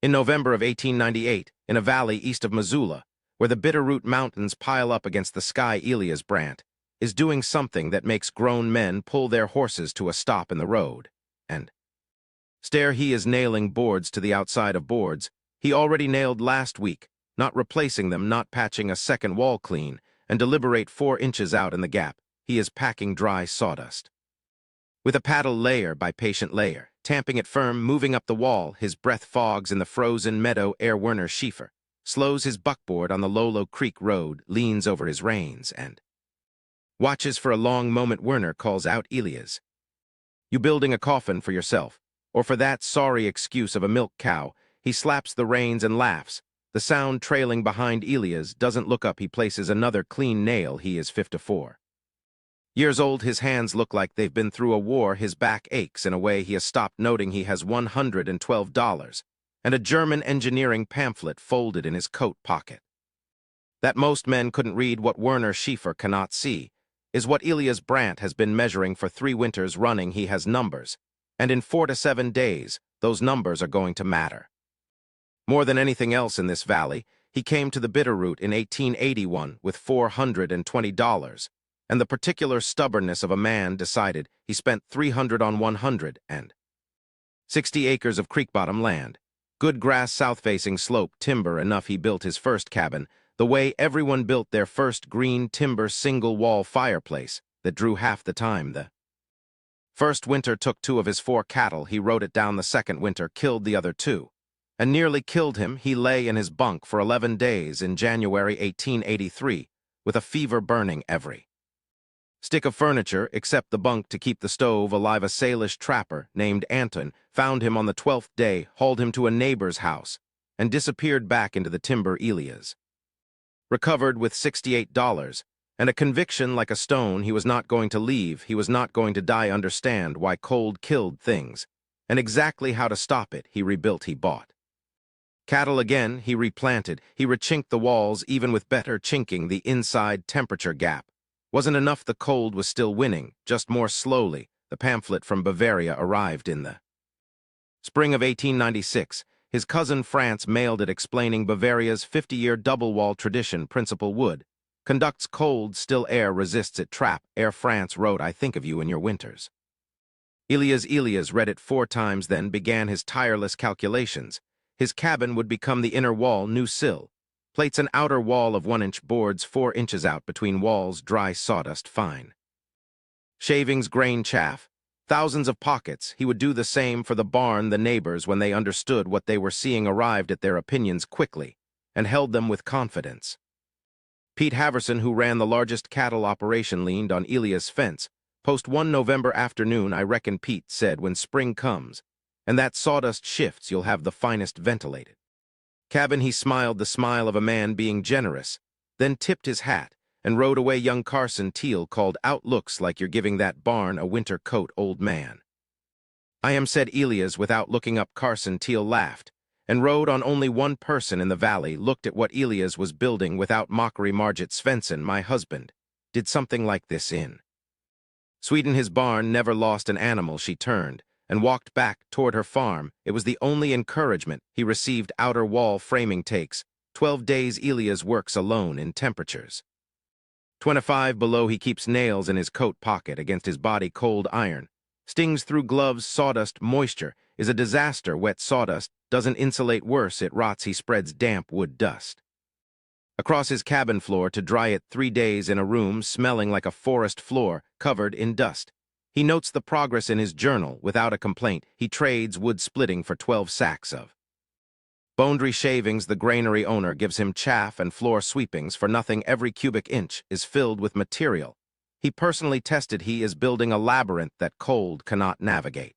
In November of 1898, in a valley east of Missoula, where the Bitterroot Mountains pile up against the sky, Elias Brandt is doing something that makes grown men pull their horses to a stop in the road, and stare. He is nailing boards to the outside of boards he already nailed last week, not replacing them, not patching a second wall clean, and deliberate 4 inches out in the gap. He is packing dry sawdust. With a paddle, layer by patient layer, tamping it firm, moving up the wall, his breath fogs in the frozen meadow ere Werner Schaefer slows his buckboard on the Lolo Creek road, leans over his reins, and watches for a long moment. Werner calls out, "Elias, you building a coffin for yourself, or for that sorry excuse of a milk cow?" He slaps the reins and laughs, the sound trailing behind. Elias doesn't look up. He places another clean nail. He is 54 years old. His hands look like they've been through a war. His back aches in a way he has stopped noting. He has $112 and a German engineering pamphlet folded in his coat pocket. That most men couldn't read, what Werner Schaefer cannot see, is what Elias Brandt has been measuring for 3 winters running. He has numbers, and in 4 to 7 days, those numbers are going to matter. More than anything else in this valley, he came to the Bitterroot in 1881 with $420, and the particular stubbornness of a man decided he spent $300 on 160 acres of creek bottom land. Good grass, south-facing slope, timber enough. He built his first cabin the way everyone built their first green timber single-wall fireplace that drew half the time. The first winter took 2 of his 4 cattle. He rode it down. The second winter killed the other 2, and nearly killed him. He lay in his bunk for 11 days in January 1883 with a fever burning every stick of furniture except the bunk to keep the stove alive. A Salish trapper named Anton found him on the 12th day, hauled him to a neighbor's house, and disappeared back into the timber. Elias recovered with $68 and a conviction like a stone. He was not going to leave. He was not going to die. Understand why cold killed things, and exactly how to stop it. He rebuilt. He bought cattle again. He replanted. He rechinked the walls, even with better chinking. The inside temperature gap wasn't enough. The cold was still winning, just more slowly. The pamphlet from Bavaria arrived in the spring of 1896. His cousin France mailed it, explaining Bavaria's 50-year double-wall tradition. Principal wood conducts cold, still air resists it. Trap air. France wrote, "I think of you in your winters." Elias read it 4 times, then began his tireless calculations. His cabin would become the inner wall, new sill, plates, an outer wall of 1-inch boards 4 inches out between walls, dry sawdust, fine shavings, grain, chaff, thousands of pockets. He would do the same for the barn. The neighbors, when they understood what they were seeing, arrived at their opinions quickly and held them with confidence. Pete Halverson, who ran the largest cattle operation, leaned on Elias' fence. Post one November afternoon, "I reckon," Pete said, "when spring comes and that sawdust shifts, you'll have the finest ventilated cabin." He smiled, the smile of a man being generous, then tipped his hat and rode away. Young Carson Teal called out, "Looks like you're giving that barn a winter coat, old man." "I am," said Elias without looking up. Carson Teal laughed and rode on. Only one person in the valley looked at what Elias was building without mockery. Margit Svensson, "My husband, did something like this in Sweden. His barn never lost an animal." She turned and walked back toward her farm. It was the only encouragement he received. Outer wall framing takes 12 days. Elias works alone in temperatures 25 below. He keeps nails in his coat pocket against his body. Cold iron stings through gloves. Sawdust moisture is a disaster. Wet sawdust doesn't insulate, worse, it rots. He spreads damp wood dust across his cabin floor to dry it. 3 days in a room smelling like a forest floor covered in dust. He notes the progress in his journal without a complaint. He trades wood splitting for 12 sacks of Bondry shavings. The granary owner gives him chaff and floor sweepings for nothing. Every cubic inch is filled with material he personally tested. He is building a labyrinth that cold cannot navigate.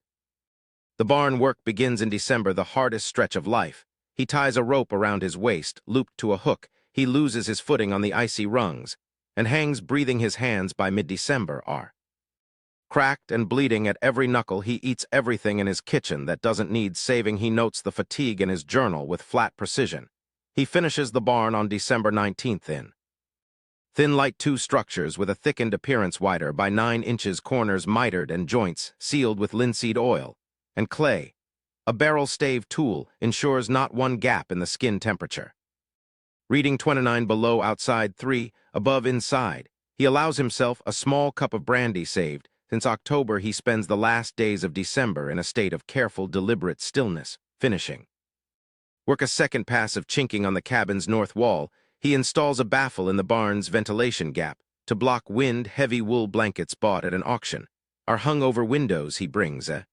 The barn work begins in December, the hardest stretch of life. He ties a rope around his waist, looped to a hook. He loses his footing on the icy rungs and hangs, breathing. His hands by mid-December are cracked and bleeding at every knuckle. He eats everything in his kitchen that doesn't need saving. He notes the fatigue in his journal with flat precision. He finishes the barn on December 19th in thin light 2 structures with a thickened appearance, wider by 9 inches, corners mitered and joints sealed with linseed oil and clay. A barrel-stave tool ensures not one gap in the skin temperature. Reading 29 below outside 3, above inside, he allows himself a small cup of brandy saved. Since October he spends the last days of December in a state of careful, deliberate stillness, finishing. Work a second pass of chinking on the cabin's north wall, he installs a baffle in the barn's ventilation gap to block wind. Heavy wool blankets bought at an auction are hung over windows. He brings a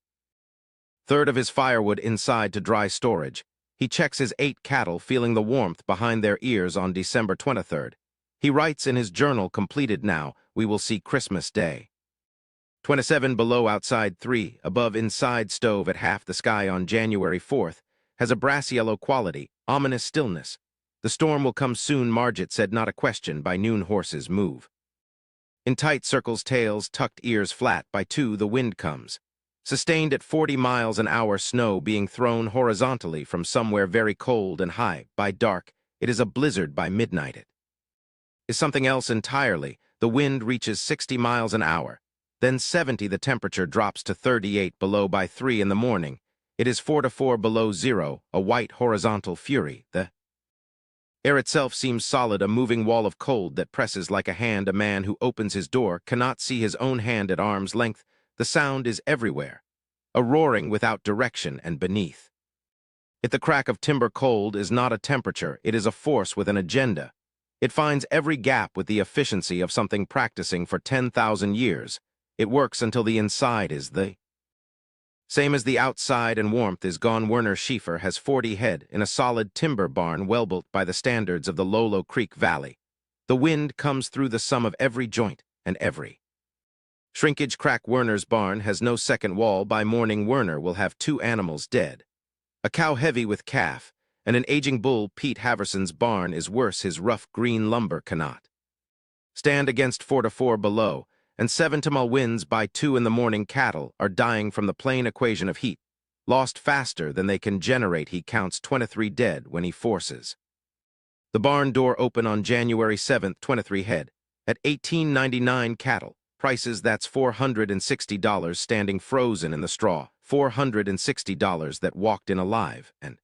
third of his firewood inside to dry storage. He checks his 8 cattle, feeling the warmth behind their ears on December 23rd. He writes in his journal, completed now, we will see Christmas Day. 27 below outside 3, above inside stove at half the sky on January 4th, has a brass yellow quality, ominous stillness. The storm will come soon, Margit said, not a question. By noon horses move. In tight circles, tails tucked, ears flat. By 2 the wind comes. Sustained at 40 miles an hour, snow being thrown horizontally from somewhere very cold and high. By dark, it is a blizzard. By midnight it is something else entirely. The wind reaches 60 miles an hour. Then 70, the temperature drops to 38 below. By 3 in the morning, it is 4 to 4 below zero, a white horizontal fury. The air itself seems solid, a moving wall of cold that presses like a hand. A man who opens his door cannot see his own hand at arm's length. The sound is everywhere, a roaring without direction, and beneath it the crack of timber. Cold is not a temperature, it is a force with an agenda. It finds every gap with the efficiency of something practicing for 10,000 years. It works until the inside is the same as the outside and warmth is gone. Werner Schaefer has 40 head in a solid timber barn well built by the standards of the Lolo Creek Valley. The wind comes through the sum of every joint and every shrinkage crack. Werner's barn has no second wall. By morning Werner will have 2 animals dead, a cow heavy with calf, and an aging bull. Pete Halverson's barn is worse. His rough green lumber cannot stand against 4 to 4 below, and 7 to mile winds. By 2 in the morning cattle are dying from the plain equation of heat, lost faster than they can generate. He counts 23 dead when he forces the barn door open on January 7th. 23 head at $18.99 cattle. Prices, that's $460 standing frozen in the straw. $460 that walked in alive and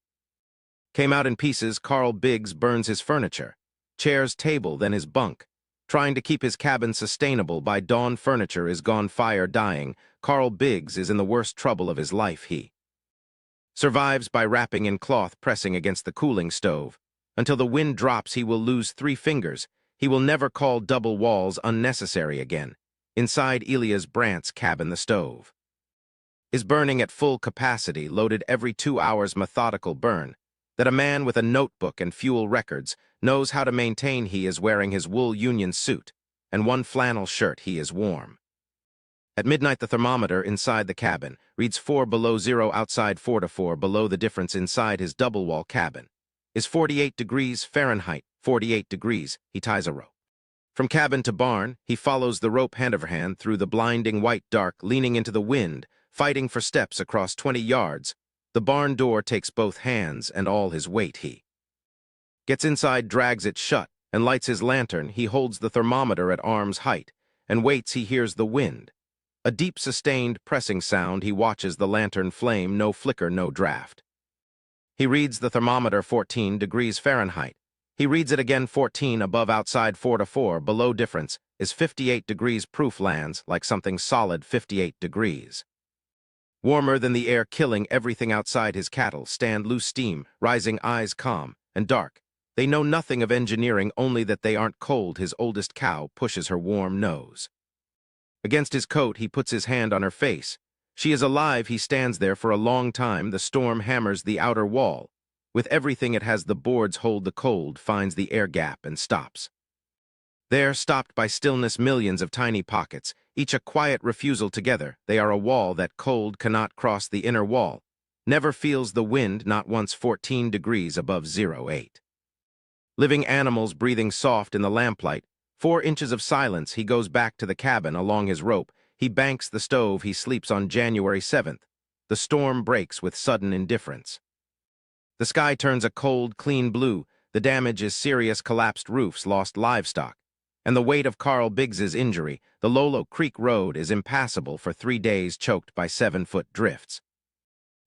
came out in pieces. Carl Biggs burns his furniture, chairs, table, then his bunk, trying to keep his cabin sustainable. By dawn furniture is gone, fire dying. Carl Biggs is in the worst trouble of his life. He survives by wrapping in cloth, pressing against the cooling stove. Until the wind drops he will lose 3 fingers. He will never call double walls unnecessary again. Inside Elias Brandt's cabin the stove is burning at full capacity, loaded every 2 hours. Methodical burn that a man with a notebook and fuel records knows how to maintain. He is wearing his wool union suit and 1 flannel shirt. He is warm. At midnight the thermometer inside the cabin reads 4 below zero, outside 4 to 4 below. The difference inside his double-wall cabin is 48 degrees Fahrenheit, 48 degrees. He ties a rope from cabin to barn. He follows the rope hand over hand through the blinding white dark, leaning into the wind, fighting for steps across 20 yards. The barn door takes both hands and all his weight. He gets inside, drags it shut, and lights his lantern. He holds the thermometer at arm's height and waits. He hears the wind, a deep sustained pressing sound. He watches the lantern flame, no flicker, no draft. He reads the thermometer 14 degrees Fahrenheit. He reads it again, 14 above, outside 4 to 4 below. Difference is 58 degrees. Proof lands like something solid. 58 degrees warmer than the air, killing everything outside. His cattle stand loose, steam rising, eyes calm and dark. They know nothing of engineering, only that they aren't cold. His oldest cow pushes her warm nose against his coat. He puts his hand on her face. She is alive. He stands there for a long time. The storm hammers the outer wall with everything it has. The boards hold the cold, finds the air gap and stops there, stopped by stillness. Millions of tiny pockets, each a quiet refusal. Together they are a wall that cold cannot cross. The inner wall never feels the wind, not once. 14 degrees above zero. 8 living animals breathing soft in the lamplight. 4 inches of silence. He goes back to the cabin along his rope. He banks the stove. He sleeps on January 7th. The storm breaks with sudden indifference. The sky turns a cold, clean blue. The damage is serious: collapsed roofs, lost livestock, and the weight of Carl Biggs's injury. The Lolo Creek road is impassable for 3 days, choked by 7-foot drifts.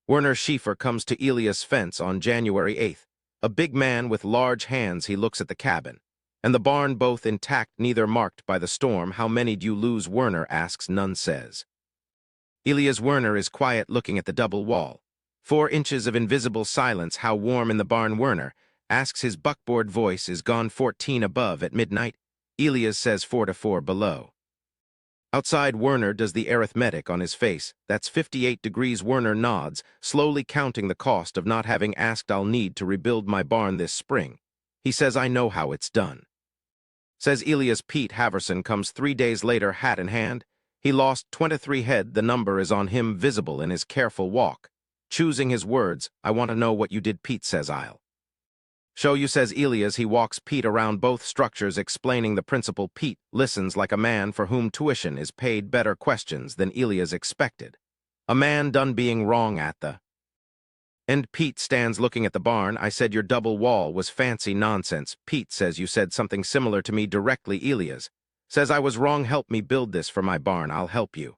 Werner Schaefer comes to Elias' fence on January 8th. A big man with large hands, he looks at the cabin. And the barn both intact, neither marked by the storm. How many do you lose? Werner asks, none says. Elias Werner is quiet, looking at the double wall. 4 inches of invisible silence. How warm in the barn? Werner asks. His buckboard voice is gone. 14 above at midnight. Elias says 4 to 4 below. Outside, Werner does the arithmetic on his face. That's 58 degrees. Werner nods, slowly counting the cost of not having asked. I'll need to rebuild my barn this spring. He says, I know how it's done. Says Elias. Pete Halverson comes 3 days later, hat in hand. He lost 23 head. The number is on him, visible in his careful walk. Choosing his words, I want to know what you did. Pete says, I'll show you, says Elias. He walks Pete around both structures, explaining the principle. Pete listens like a man for whom tuition is paid. Better questions than Elias expected. A man done being wrong at the end. Pete stands looking at the barn. I said your double wall was fancy nonsense. Pete says you said something similar to me directly. Elias says I was wrong. Help me build this for my barn. I'll help you.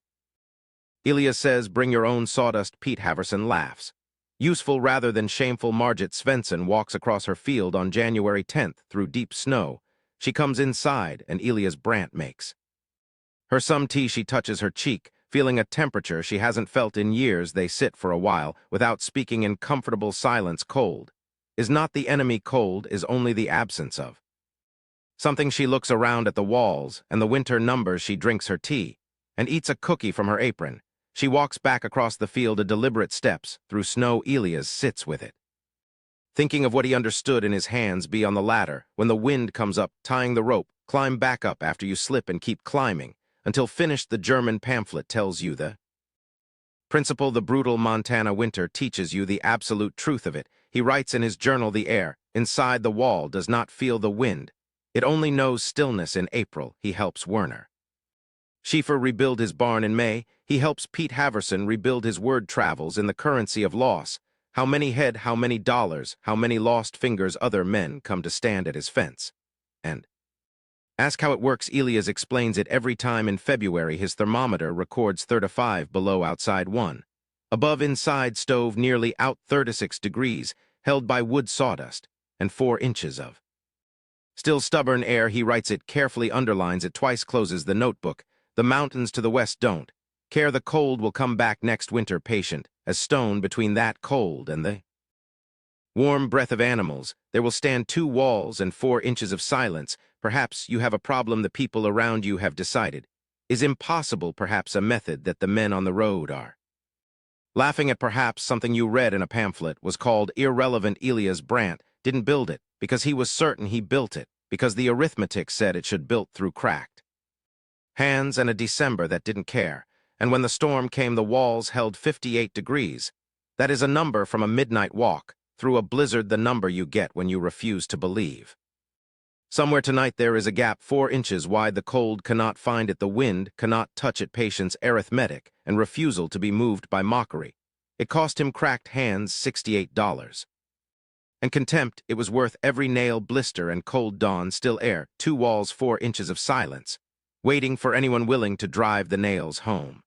Elias says bring your own sawdust. Pete Halverson laughs. Useful rather than shameful. Margit Svensson walks across her field on January 10th through deep snow. She comes inside, and Elias Brandt makes her some tea. She touches her cheek, feeling a temperature she hasn't felt in years. They sit for a while, without speaking, in comfortable silence. Cold is not the enemy. Cold is only the absence of something. She looks around at the walls and the winter numbers. She drinks her tea and eats a cookie from her apron. She walks back across the field, a deliberate steps through snow. Elias sits with it, thinking of what he understood in his hands. Be on the ladder when the wind comes up, tying the rope. Climb back up after you slip and keep climbing until finished. The German pamphlet tells you the principle. The brutal Montana winter teaches you the absolute truth of it. He writes in his journal, the air inside the wall does not feel the wind. It only knows stillness in April. He helps Werner Schaefer rebuild his barn in May. He helps Pete Halverson rebuild his word travels in the currency of loss. How many head, how many dollars, how many lost fingers. Other men come to stand at his fence and ask how it works. Elias explains it every time. In February, his thermometer records 35 below, outside 1 above, inside stove nearly out 36 degrees, held by wood sawdust, and 4 inches of still stubborn air. He writes it carefully, underlines it twice, closes the notebook. The mountains to the west don't care. The cold will come back next winter, patient as stone. Between that cold and the warm breath of animals, there will stand 2 walls and 4 inches of silence. Perhaps you have a problem the people around you have decided is impossible. Perhaps a method that the men on the road are laughing at. Perhaps something you read in a pamphlet was called irrelevant. Elias Brandt didn't build it because he was certain he built it, because the arithmetic said it should built through cracked hands and a December that didn't care. And when the storm came, the walls held 58 degrees. That is a number from a midnight walk through a blizzard, the number you get when you refuse to believe. Somewhere tonight there is a gap 4 inches wide. The cold cannot find it. The wind cannot touch it. Patience, arithmetic, and refusal to be moved by mockery. It cost him cracked hands $68. And contempt, it was worth every nail. Blister and cold dawn, still air, 2 walls, 4 inches of silence, waiting for anyone willing to drive the nails home.